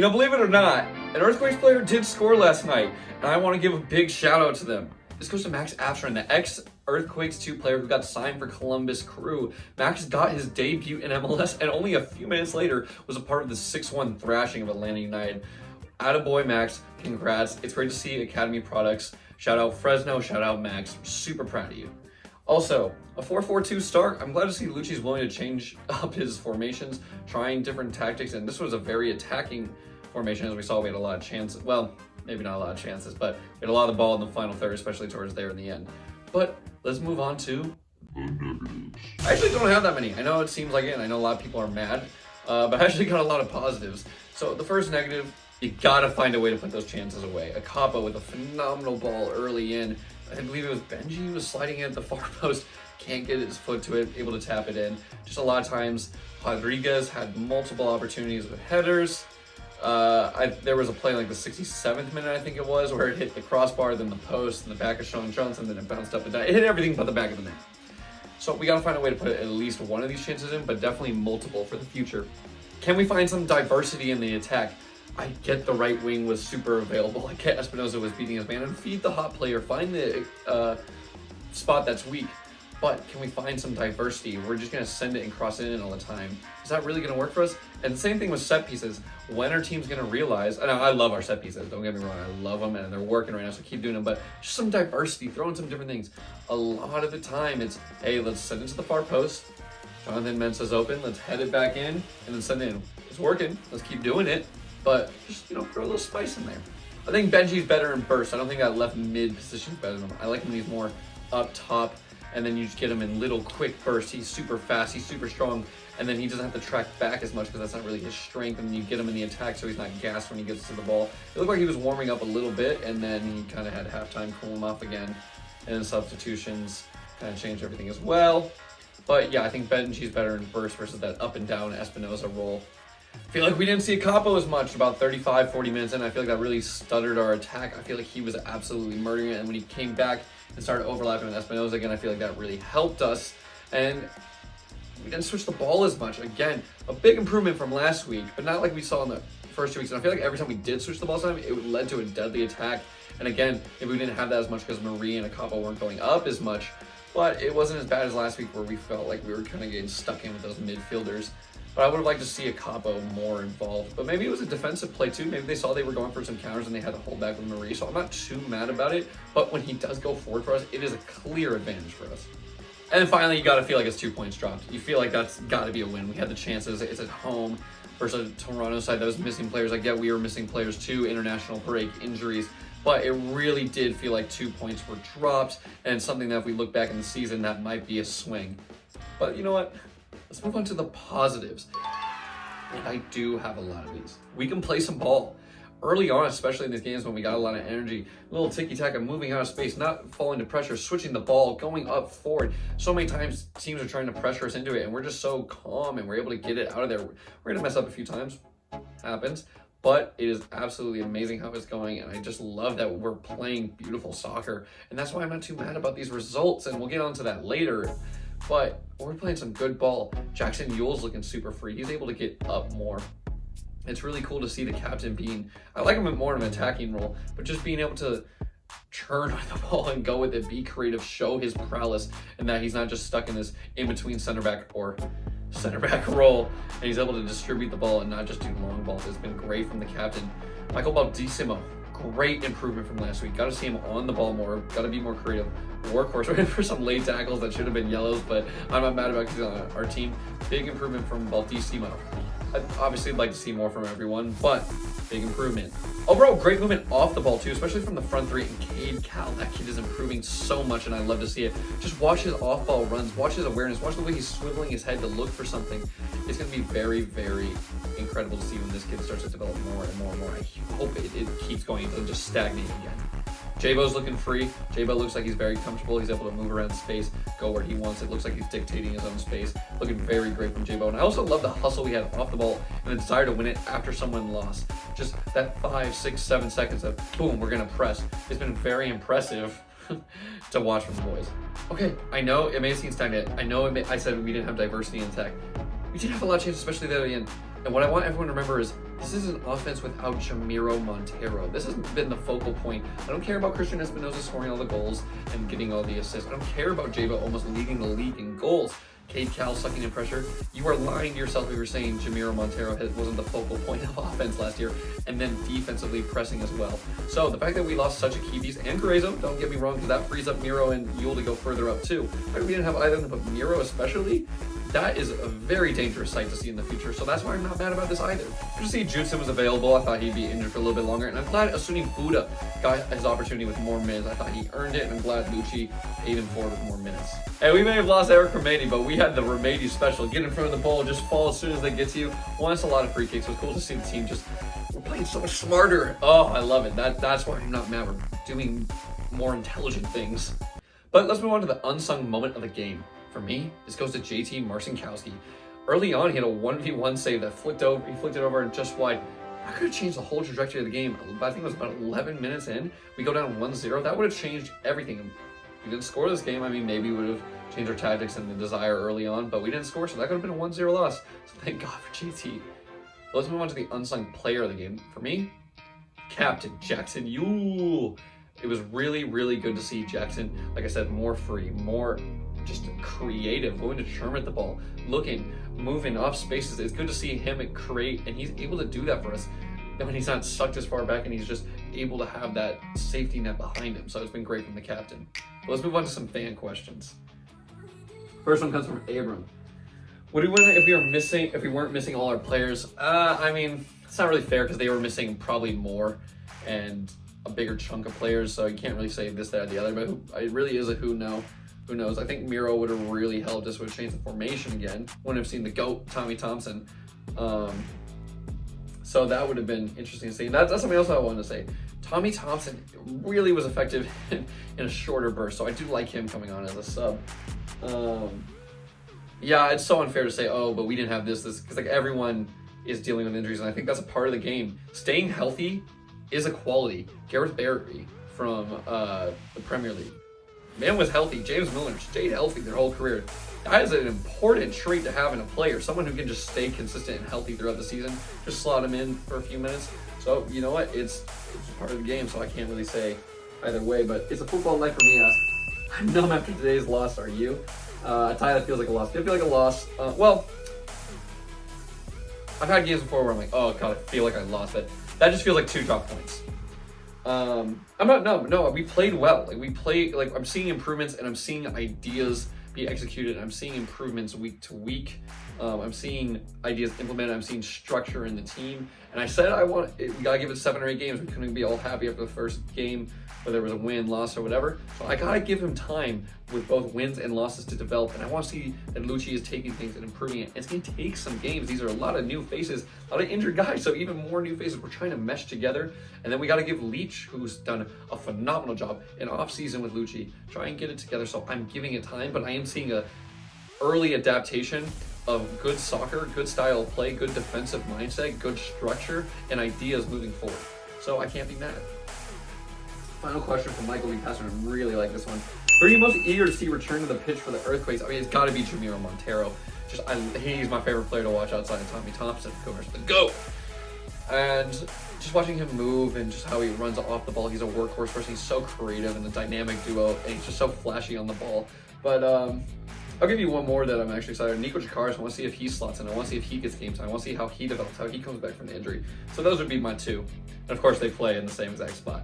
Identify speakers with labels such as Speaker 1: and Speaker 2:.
Speaker 1: You know, believe it or not, an Earthquakes player did score last night, and I want to give a big shout out to them. This goes to Max Aftershock, the ex-Earthquakes 2 player who got signed for Columbus Crew. Max got his debut in MLS, and only a few minutes later was a part of the 6-1 thrashing of Atlanta United. Attaboy, Max. Congrats. It's great to see Academy products. Shout out Fresno, shout out Max. Super proud of you. Also, a 4-4-2 start. I'm glad to see Lucci's willing to change up his formations, trying different tactics, and this was a very attacking formation. As we saw, we had a lot of chances. Well, maybe not a lot of chances, but we had a lot of the ball in the final third, especially towards there in the end. But let's move on to the negatives. I actually don't have that many. I know it seems like it, and I know a lot of people are mad, but I actually got a lot of positives. So the first negative, you gotta find a way to put those chances away. A Capo with a phenomenal ball early in. I believe it was Benji who was sliding in at the far post, can't get his foot to it, able to tap it in. Just a lot of times, Rodriguez had multiple opportunities with headers. There was a play like the 67th minute, I think it was, where it hit the crossbar, then the post, and the back of Sean Johnson, then it bounced up and down. It hit everything but the back of the net. So we gotta find a way to put at least one of these chances in, but definitely multiple for the future. Can we find some diversity in the attack? I get the right wing was super available. I get Espinoza was beating his man, and feed the hot player, find the spot that's weak. But can we find some diversity? We're just gonna send it and cross it in all the time. Is that really gonna work for us? And the same thing with set pieces. When are teams gonna realize, and I love our set pieces, don't get me wrong, I love them and they're working right now, so keep doing them, but just some diversity, throw in some different things. A lot of the time it's, hey, let's send it to the far post. Jonathan Mensah's open, let's head it back in, and then send it in. It's working, let's keep doing it, but just, throw a little spice in there. I think Benji's better in burst. I don't think that left mid position's better than him. I like him when he's more up top, and then you just get him in little quick bursts. He's super fast, he's super strong, and then he doesn't have to track back as much because that's not really his strength, and then you get him in the attack so he's not gassed when he gets to the ball. It looked like he was warming up a little bit, and then he kind of had halftime cool him off again, and then substitutions kind of changed everything as well. But yeah, I think Benji's better in burst versus that up and down Espinoza role. I feel like we didn't see a Capo as much, about 35, 40 minutes in. I feel like that really stuttered our attack. I feel like he was absolutely murdering it, and when he came back and started overlapping with Espinoza again, I feel like that really helped us. And we didn't switch the ball as much. Again, a big improvement from last week, but not like we saw in the first 2 weeks. And I feel like every time we did switch the ball time, it led to a deadly attack. And again, maybe we didn't have that as much because Marie and a Capo weren't going up as much, but it wasn't as bad as last week where we felt like we were kind of getting stuck in with those midfielders. But I would have liked to see a Capo more involved. But maybe it was a defensive play too. Maybe they saw they were going for some counters and they had to hold back with Marie. So I'm not too mad about it. But when he does go forward for us, it is a clear advantage for us. And then finally, you got to feel like it's 2 points dropped. You feel like that's got to be a win. We had the chances. It's at home versus a Toronto side that was missing players. I get we were missing players too, international break, injuries. But it really did feel like 2 points were dropped. And something that if we look back in the season, that might be a swing. But you know what? Let's move on to the positives. And I do have a lot of these. We can play some ball. Early on, especially in these games when we got a lot of energy, a little ticky-tack, moving out of space, not falling to pressure, switching the ball, going up forward. So many times teams are trying to pressure us into it, and we're just so calm, and we're able to get it out of there. We're gonna mess up a few times, happens, but it is absolutely amazing how it's going, and I just love that we're playing beautiful soccer, and that's why I'm not too mad about these results, and we'll get onto that later. But we're playing some good ball. Jackson Yule's looking super free. He's able to get up more. It's really cool to see the captain being, I like him in more of an attacking role, but just being able to churn with the ball and go with it, be creative, show his prowess, and that he's not just stuck in this in-between center back role, and he's able to distribute the ball and not just do long balls. It's been great from the captain. Michael Baldissimo, great improvement from last week. Got to see him on the ball more. Got to be more creative. Workhorse, waiting for some late tackles that should have been yellows, but I'm not mad about it because he's on our team. Big improvement from Baldissimo. I'd obviously like to see more from everyone, but big improvement. Overall, great movement off the ball too, especially from the front three. And Cade Cal, that kid is improving so much, and I love to see it. Just watch his off-ball runs, watch his awareness, watch the way he's swiveling his head to look for something. It's going to be very, very incredible to see when this kid starts to develop more and more and more. I hope it keeps going. It doesn't just stagnate again. Jaybo's looking free. Jaybo looks like he's very comfortable. He's able to move around space, go where he wants. It looks like he's dictating his own space. Looking very great from Jaybo. And I also love the hustle he had off the ball and the desire to win it after someone lost. Just that 5, 6, 7 seconds of boom, we're going to press. It's been very impressive to watch from the boys. Okay, I know it may seem stagnant. I know I said we didn't have diversity in attack. We did have a lot of chances, especially at the end. And what I want everyone to remember is this is an offense without Jamiro Montero. This has been the focal point. I don't care about Christian Espinosa scoring all the goals and getting all the assists. I don't care about Java almost leading the league in goals. Cade Cal sucking in pressure. You are lying to yourself if you're saying Jamiro Montero wasn't the focal point of offense last year, and then defensively pressing as well. So the fact that we lost such a key piece, and Carrezo, don't get me wrong, because that frees up Miro and Yule to go further up too. But we didn't have either of them, but Miro especially, that is a very dangerous sight to see in the future. So that's why I'm not mad about this either. Good to see Jutsu was available. I thought he'd be injured for a little bit longer, and I'm glad Asuni Buddha got his opportunity with more minutes. I thought he earned it, and I'm glad Lucci paid him forward with more minutes. Hey, we may have lost Eric Ramadi, but we had the Ramadi special. Get in front of the ball, just fall as soon as they get to you. Won us a lot of free kicks. It was cool to see the team just, we're playing so much smarter. Oh, I love it. That's why I'm not mad. We're doing more intelligent things. But let's move on to the unsung moment of the game. For me, this goes to JT Marcinkowski. Early on, he had a 1v1 save that flicked over. He flicked it over and just wide. That could have changed the whole trajectory of the game. I think it was about 11 minutes in. We go down 1-0. That would have changed everything. If we didn't score this game, I mean, maybe we would have changed our tactics and the desire early on, but we didn't score, so that could have been a 1-0 loss. So thank God for JT. Let's move on to the unsung player of the game. For me, Captain Jackson Yule. It was really, really good to see Jackson, like I said, more free, more just creative, going to churn at the ball, looking, moving off spaces. It's good to see him create, and he's able to do that for us. And when he's not sucked as far back, and he's just able to have that safety net behind him. So it's been great from the captain. But let's move on to some fan questions. First one comes from Abram. Would we win if we weren't missing all our players? I mean, it's not really fair because they were missing probably more and a bigger chunk of players, so you can't really say this, that, or the other. But it really is a who knows. Who knows? I think Miro would have really helped us. Would have changed the formation again. Wouldn't have seen the GOAT, Tommy Thompson. So that would have been interesting to see. That's something else I wanted to say. Tommy Thompson really was effective in a shorter burst, so I do like him coming on as a sub. Yeah, it's so unfair to say, oh, but we didn't have this, because like everyone is dealing with injuries, and I think that's a part of the game. Staying healthy is a quality. Gareth Barry from the Premier League. Man was healthy. James Milner stayed healthy their whole career. That is an important trait to have in a player. Someone who can just stay consistent and healthy throughout the season. Just slot him in for a few minutes. So, you know what? It's part of the game, so I can't really say either way. But it's a football life for me. I'm numb after today's loss. Are you? A tie that feels like a loss. Did it feel like a loss? Well, I've had games before where I'm like, oh, God, I feel like I lost. But that just feels like 2 drop points. I'm not numb. No, we played well. I'm seeing improvements, and I'm seeing ideas be executed. I'm seeing improvements week to week. I'm seeing ideas implemented. I'm seeing structure in the team. And I said we gotta give it 7 or 8 games. We couldn't be all happy after the first game, whether it was a win, loss, or whatever. So I gotta give him time with both wins and losses to develop. And I want to see that Lucci is taking things and improving it. It's gonna take some games. These are a lot of new faces, a lot of injured guys. So even more new faces. We're trying to mesh together. And then we gotta give Leach, who's done a phenomenal job in off season with Lucci, try and get it together. So I'm giving it time, but I am seeing a early adaptation of good soccer, good style of play, good defensive mindset, good structure, and ideas moving forward. So I can't be mad. Final question from Michael Lee Pastor. I really like this one. Who are you most eager to see return to the pitch for the Earthquakes? I mean, it's got to be Jamiro Montero. He's my favorite player to watch outside of Tommy Thompson, of course. The GOAT! And just watching him move and just how he runs off the ball. He's a workhorse person. He's so creative and the dynamic duo, and he's just so flashy on the ball. But I'll give you one more that I'm actually excited. Nico Jakaris, I want to see if he slots in. I want to see if he gets game time. I want to see how he develops, how he comes back from the injury. So those would be my 2. And of course, they play in the same exact spot.